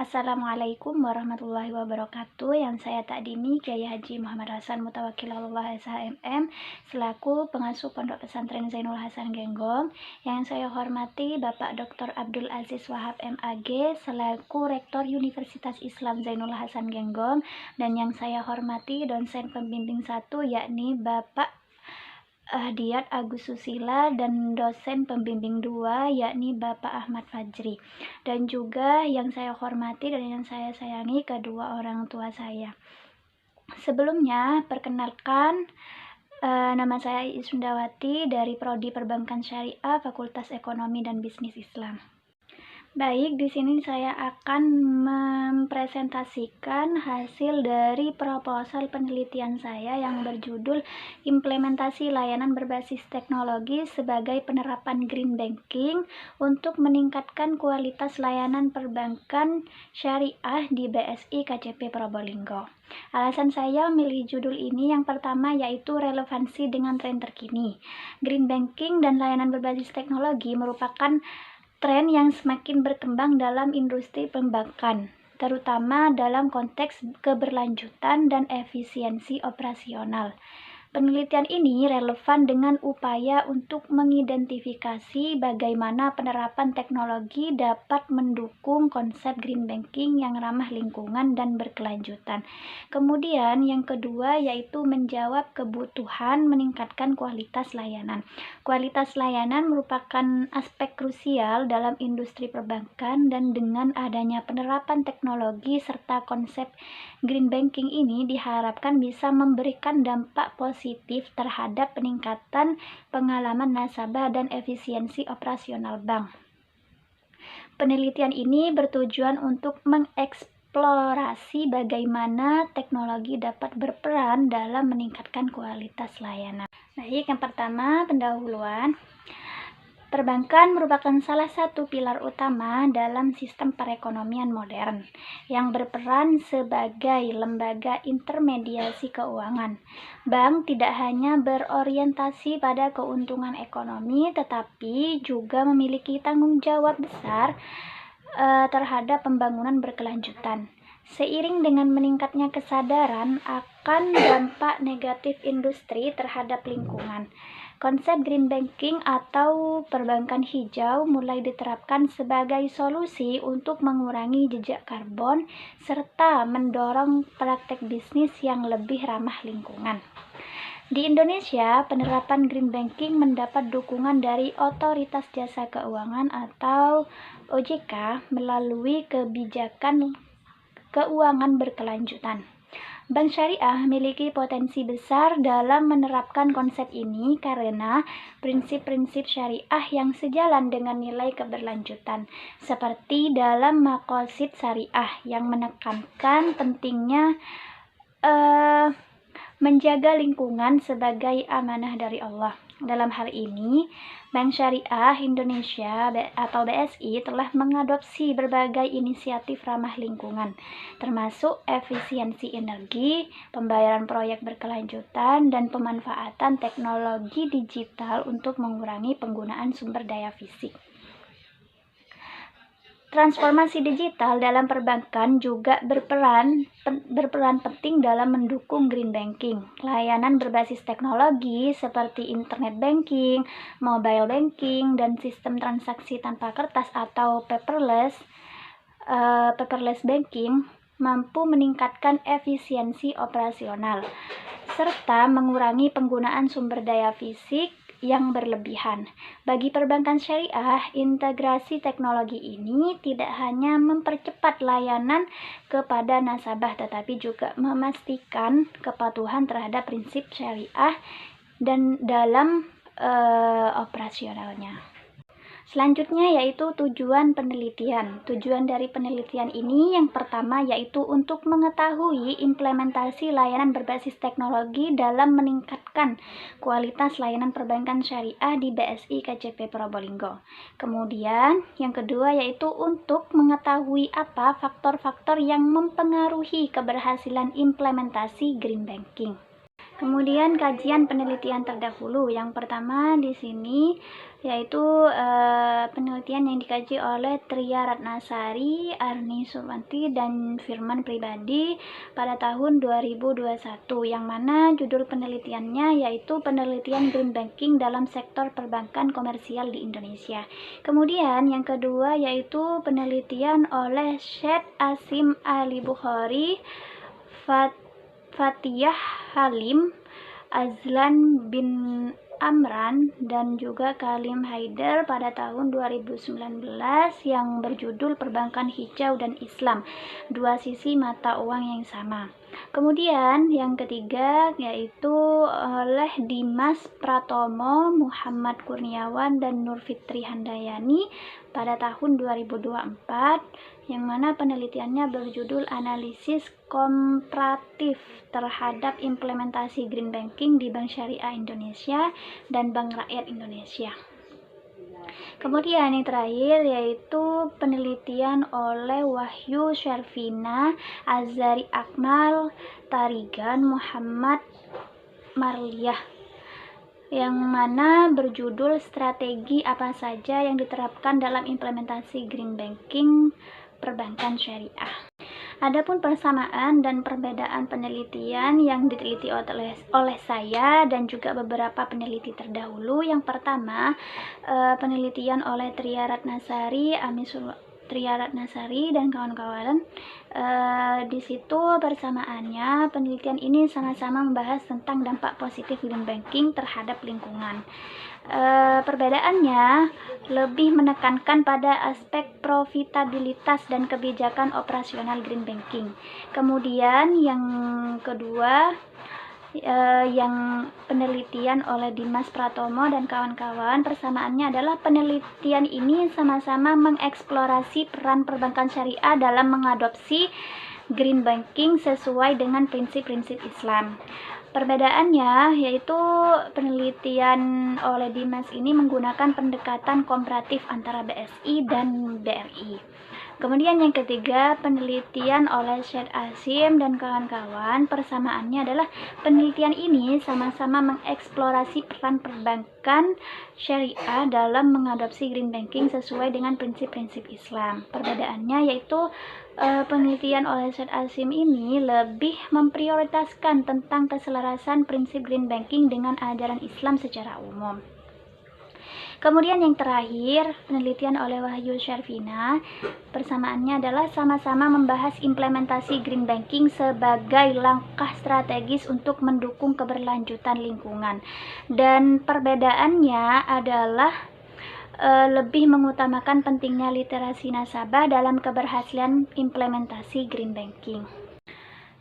Assalamualaikum warahmatullahi wabarakatuh. Yang saya takdimi Kiai Haji Muhammad Hasan Mutawakkilallah SHMM selaku pengasuh Pondok Pesantren Zainul Hasan Genggong. Yang saya hormati Bapak Dr. Abdul Aziz Wahab MAG selaku Rektor Universitas Islam Zainul Hasan Genggong, dan yang saya hormati dosen pembimbing 1 yakni Bapak Diat Agus Susila dan dosen pembimbing 2 yakni Bapak Ahmad Fajri, dan juga yang saya hormati dan yang saya sayangi kedua orang tua saya. Sebelumnya perkenalkan, nama saya Isundawati dari Prodi Perbankan Syariah Fakultas Ekonomi dan Bisnis Islam. Baik, di sini saya akan mempresentasikan hasil dari proposal penelitian saya yang berjudul Implementasi Layanan Berbasis Teknologi sebagai Penerapan Green Banking untuk Meningkatkan Kualitas Layanan Perbankan Syariah di BSI KCP Probolinggo. Alasan saya memilih judul ini yang pertama yaitu relevansi dengan tren terkini. Green Banking dan layanan berbasis teknologi merupakan tren yang semakin berkembang dalam industri perbankan, terutama dalam konteks keberlanjutan dan efisiensi operasional. Penelitian ini relevan dengan upaya untuk mengidentifikasi bagaimana penerapan teknologi dapat mendukung konsep green banking yang ramah lingkungan dan berkelanjutan. Kemudian yang kedua yaitu menjawab kebutuhan meningkatkan kualitas layanan. Kualitas layanan merupakan aspek krusial dalam industri perbankan, dan dengan adanya penerapan teknologi serta konsep green banking ini diharapkan bisa memberikan dampak positif terhadap peningkatan pengalaman nasabah dan efisiensi operasional bank. Penelitian ini bertujuan untuk mengeksplorasi bagaimana teknologi dapat berperan dalam meningkatkan kualitas layanan. Baik, yang pertama pendahuluan. Perbankan merupakan salah satu pilar utama dalam sistem perekonomian modern yang berperan sebagai lembaga intermediasi keuangan. Bank tidak hanya berorientasi pada keuntungan ekonomi, tetapi juga memiliki tanggung jawab besar terhadap pembangunan berkelanjutan. Seiring dengan meningkatnya kesadaran akan dampak negatif industri terhadap lingkungan, konsep green banking atau perbankan hijau mulai diterapkan sebagai solusi untuk mengurangi jejak karbon serta mendorong praktek bisnis yang lebih ramah lingkungan. Di Indonesia, penerapan green banking mendapat dukungan dari Otoritas Jasa Keuangan atau OJK melalui kebijakan keuangan berkelanjutan. Bank Syariah memiliki potensi besar dalam menerapkan konsep ini karena prinsip-prinsip syariah yang sejalan dengan nilai keberlanjutan, seperti dalam Maqasid Syariah yang menekankan pentingnya menjaga lingkungan sebagai amanah dari Allah. Dalam hal ini, Bank Syariah Indonesia atau BSI telah mengadopsi berbagai inisiatif ramah lingkungan, termasuk efisiensi energi, pembayaran proyek berkelanjutan, dan pemanfaatan teknologi digital untuk mengurangi penggunaan sumber daya fisik. Transformasi digital dalam perbankan juga berperan penting dalam mendukung green banking. Layanan berbasis teknologi seperti internet banking, mobile banking, dan sistem transaksi tanpa kertas atau paperless banking mampu meningkatkan efisiensi operasional serta mengurangi penggunaan sumber daya fisik yang berlebihan. Bagi perbankan syariah, integrasi teknologi ini tidak hanya mempercepat layanan kepada nasabah, tetapi juga memastikan kepatuhan terhadap prinsip syariah dan dalam operasionalnya. Selanjutnya yaitu tujuan penelitian. Tujuan dari penelitian ini yang pertama yaitu untuk mengetahui implementasi layanan berbasis teknologi dalam meningkatkan kualitas layanan perbankan syariah di BSI KCP Probolinggo. Kemudian yang kedua yaitu untuk mengetahui apa faktor-faktor yang mempengaruhi keberhasilan implementasi green banking. Kemudian kajian penelitian terdahulu. Yang pertama di sini yaitu penelitian yang dikaji oleh Tria Ratnasari, Arni Suwanti, dan Firman Pribadi pada tahun 2021, yang mana judul penelitiannya yaitu penelitian green banking dalam sektor perbankan komersial di Indonesia. Kemudian yang kedua yaitu penelitian oleh Syed Asim Ali Bukhari, Fatiyah Halim, Azlan bin Amran, dan juga Kalim Haidar pada tahun 2019 yang berjudul Perbankan Hijau dan Islam, dua sisi mata uang yang sama. Kemudian yang ketiga yaitu oleh Dimas Pratomo, Muhammad Kurniawan, dan Nur Fitri Handayani pada tahun 2024, yang mana penelitiannya berjudul Analisis Komparatif terhadap implementasi green banking di Bank Syariah Indonesia dan Bank Rakyat Indonesia. Kemudian yang terakhir yaitu penelitian oleh Wahyu Syarvina, Azari Akmal, Tarigan, Muhammad Marliah, yang mana berjudul strategi apa saja yang diterapkan dalam implementasi green banking perbankan syariah. Adapun persamaan dan perbedaan penelitian yang diteliti oleh saya dan juga beberapa peneliti terdahulu. Yang pertama, penelitian oleh Tria Ratnasari, Tria Ratnasari dan kawan-kawan. Di situ persamaannya, penelitian ini sama-sama membahas tentang dampak positif green banking terhadap lingkungan. Perbedaannya lebih menekankan pada aspek profitabilitas dan kebijakan operasional green banking. Kemudian yang kedua, yang penelitian oleh Dimas Pratomo dan kawan-kawan, persamaannya adalah penelitian ini sama-sama mengeksplorasi peran perbankan syariah dalam mengadopsi green banking sesuai dengan prinsip-prinsip Islam. Perbedaannya yaitu penelitian oleh Dimas ini menggunakan pendekatan komparatif antara BSI dan BRI. Kemudian yang ketiga, penelitian oleh Syed Asim dan kawan-kawan, persamaannya adalah penelitian ini sama-sama mengeksplorasi peran perbankan syariah dalam mengadopsi green banking sesuai dengan prinsip-prinsip Islam. Perbedaannya yaitu penelitian oleh Syed Asim ini lebih memprioritaskan tentang keselarasan prinsip green banking dengan ajaran Islam secara umum. Kemudian yang terakhir, penelitian oleh Wahyu Syarvina, persamaannya adalah sama-sama membahas implementasi green banking sebagai langkah strategis untuk mendukung keberlanjutan lingkungan. Dan perbedaannya adalah lebih mengutamakan pentingnya literasi nasabah dalam keberhasilan implementasi green banking.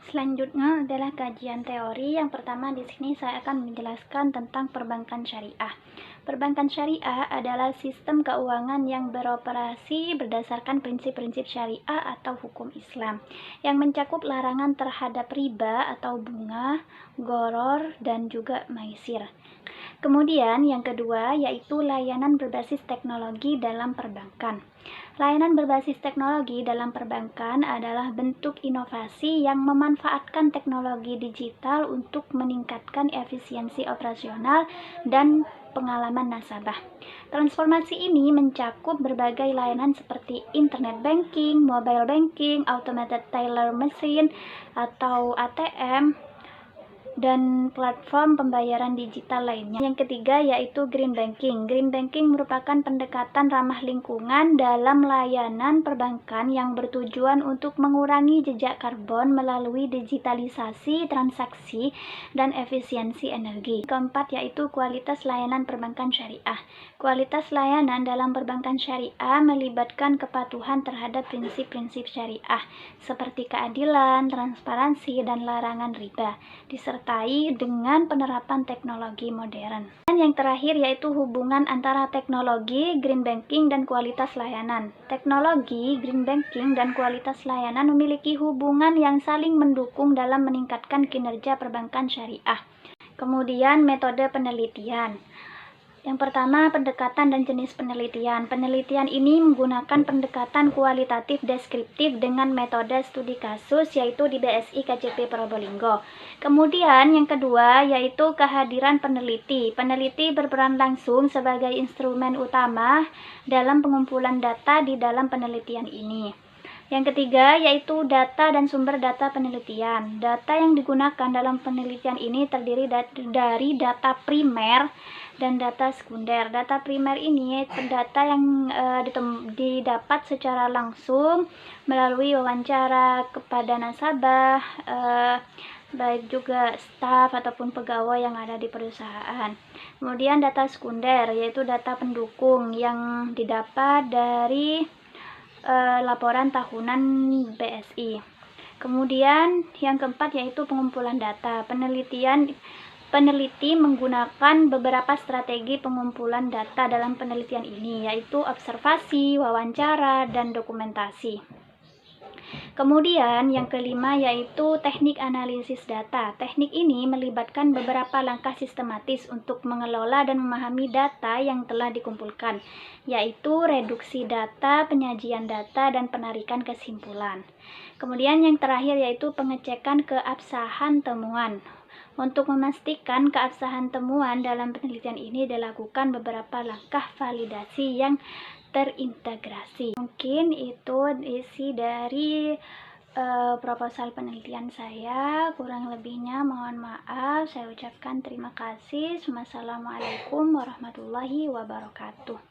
Selanjutnya adalah kajian teori. Yang pertama di sini saya akan menjelaskan tentang perbankan syariah. Perbankan syariah adalah sistem keuangan yang beroperasi berdasarkan prinsip-prinsip syariah atau hukum Islam, yang mencakup larangan terhadap riba atau bunga, gharar, dan juga maisir. Kemudian yang kedua yaitu layanan berbasis teknologi dalam perbankan. Layanan berbasis teknologi dalam perbankan adalah bentuk inovasi yang memanfaatkan teknologi digital untuk meningkatkan efisiensi operasional dan pengalaman nasabah. Transformasi ini mencakup berbagai layanan seperti internet banking, mobile banking, automated teller machine atau ATM, dan platform pembayaran digital lainnya. Yang ketiga yaitu green banking. Green banking merupakan pendekatan ramah lingkungan dalam layanan perbankan yang bertujuan untuk mengurangi jejak karbon melalui digitalisasi transaksi dan efisiensi energi. Keempat yaitu kualitas layanan perbankan syariah. Kualitas layanan dalam perbankan syariah melibatkan kepatuhan terhadap prinsip-prinsip syariah seperti keadilan, transparansi, dan larangan riba, disertai dengan penerapan teknologi modern. Dan yang terakhir yaitu hubungan antara teknologi, green banking, dan kualitas layanan. Teknologi, green banking, dan kualitas layanan memiliki hubungan yang saling mendukung dalam meningkatkan kinerja perbankan syariah. Kemudian metode penelitian. Yang pertama, pendekatan dan jenis penelitian. Penelitian ini menggunakan pendekatan kualitatif deskriptif dengan metode studi kasus, yaitu di BSI KJP Probolinggo. Kemudian yang kedua yaitu kehadiran peneliti. Peneliti berperan langsung sebagai instrumen utama dalam pengumpulan data di dalam penelitian ini. Yang ketiga yaitu data dan sumber data penelitian. Data yang digunakan dalam penelitian ini terdiri dari data primer dan data sekunder. Data primer ini data yang didapat secara langsung melalui wawancara kepada nasabah, baik juga staf ataupun pegawai yang ada di perusahaan. Kemudian data sekunder yaitu data pendukung yang didapat dari laporan tahunan BSI. Kemudian yang keempat yaitu pengumpulan data. Peneliti menggunakan beberapa strategi pengumpulan data dalam penelitian ini, yaitu observasi, wawancara, dan dokumentasi. Kemudian yang kelima yaitu teknik analisis data. Teknik ini melibatkan beberapa langkah sistematis untuk mengelola dan memahami data yang telah dikumpulkan, yaitu reduksi data, penyajian data, dan penarikan kesimpulan. Kemudian yang terakhir yaitu pengecekan keabsahan temuan. Untuk memastikan keabsahan temuan dalam penelitian ini dilakukan beberapa langkah validasi yang terintegrasi. Mungkin itu isi dari proposal penelitian saya. Kurang lebihnya mohon maaf. Saya ucapkan terima kasih. Wassalamualaikum warahmatullahi wabarakatuh.